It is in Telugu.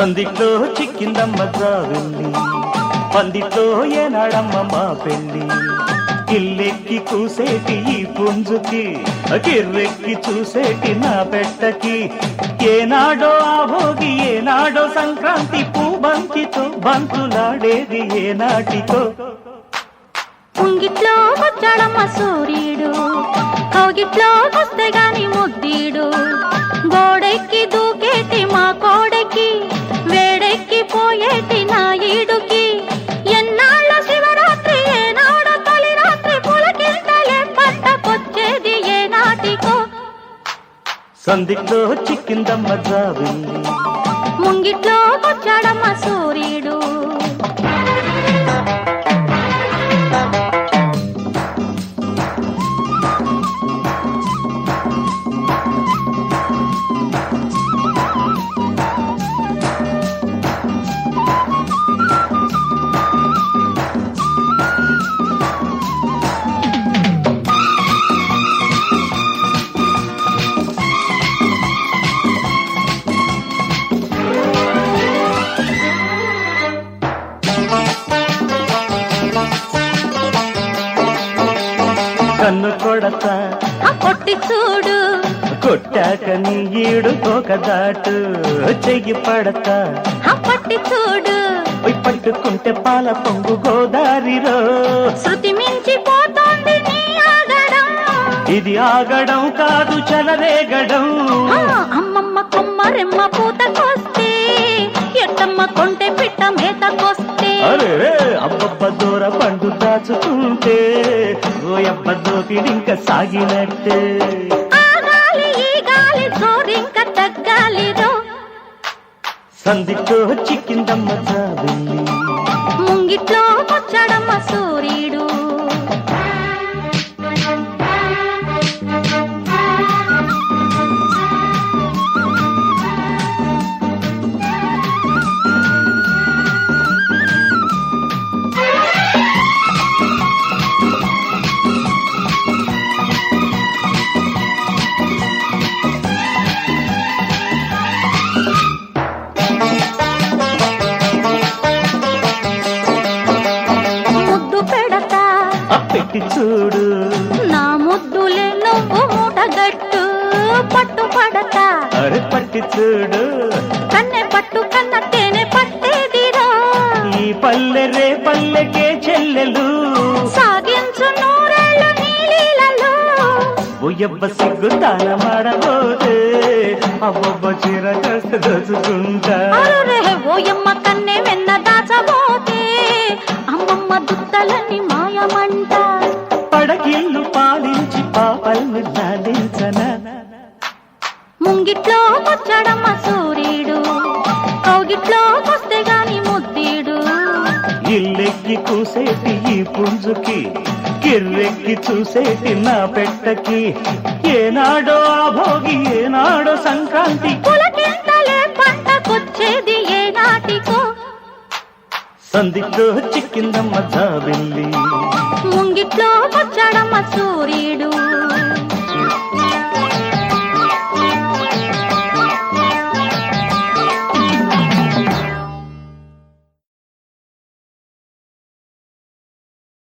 సందిట్లో చిక్కిందమ్మ జాబిల్లి, పందిట్లో ఏనాడమ్మ మా పెళ్ళి. కిల్లెక్కి కూసేటి ఈ పుంజుకి, కిర్రెక్కి చూసేటి నా పెట్టకి. ఏనాడో ఆ భోగి, ఏనాడో సంక్రాంతి, పూబంతితో బంతులాడేది ఏనాటితో. ఉంగిట్లో వచ్చాడమ్మ సూర్యుడు, కౌగిట్లో వస్తే గాని ముద్దీడు. గోడెక్కి దూకేటి మా కోడెక్కి, వేడెక్కి పోయేటి నా ఈడుకి. ఎన్నాళ్ళ శివరాత్రి, ఏనాడో తొలి రాత్రి, పులకింతలే పట్టకొచ్చేది ఏనాటికో. సందిట్లో చిక్కిందమ్మ జాబిల్లి, ముంగిట్లో వచ్చాడమ్మ సూర్యుడు. కన్ను కొడతా కొట్టి చూడు, కొట్టాక నీ ఈడు తోక దాటు. చెయ్యి పడతా పట్టి చూడు, పట్టుకుంటే పాల పొంగు గోదారిలో. శృతి మించి పోతోంది నీ ఆగడం. ఇది ఆగడం కాదు చలరేగడం. అమ్మమ్మ కొమ్మరెమ్మ పూతకొస్తే, ఎట్టమ్మ కొంటె పిట్ట మేతకొస్తే. అరే అబ్బబ్బ దూర పండు దాచుకుంటే, ఓయబ్బ దోపిడింక సాగినట్టే. ఆ గాలి ఈ గాలి జోరింక తగ్గాలిరో. సందిట్లో చిక్కిందమ్మ జాబిల్లి, ముంగిట్లో వచ్చాడమ్మ సూర్యుడు. పెట్టి చూడు, నా ముద్దులే నువ్వు మూటగట్టు. పట్టు పడతా అరే పట్టి చూడు, కన్నె పట్టు కన్న తేనె పట్టేదిరా. ఈ పల్లె రే పల్లెకే చెల్లెలు, సాగించు నూరేళ్ళు నీలీలలో. ఓయబ్బ సిగ్గు తాన మాడబోతే, అబ్బబ్బ చీర కాస్త దోచుకుంటా. ఓయమ్మ కన్నె వెన్న దాచబోతే, అమ్మమ్మ దుత్తలని మాయమంట. పడగిల్లు పాలించి పాపల్ని లాలించనా. ముంగిట్లో వచ్చాడమ్మ సూర్యుడు, కౌగిట్లో వస్తే గాని ముద్దీడు. ఇల్లెక్కి కూసేటి ఈ పుంజుకి, కిర్రెక్కి చూసేటి నా పెట్టకి. ఏనాడో ఆ భోగి, ఏనాడో సంక్రాంతి, పులకింతలే పంటకొచ్చేది ఏనాటికో. సందిట్లో చిక్కిందమ్మ జాబిల్లి, ముంగిట్లో వచ్చాడమ్మ సూర్యుడు.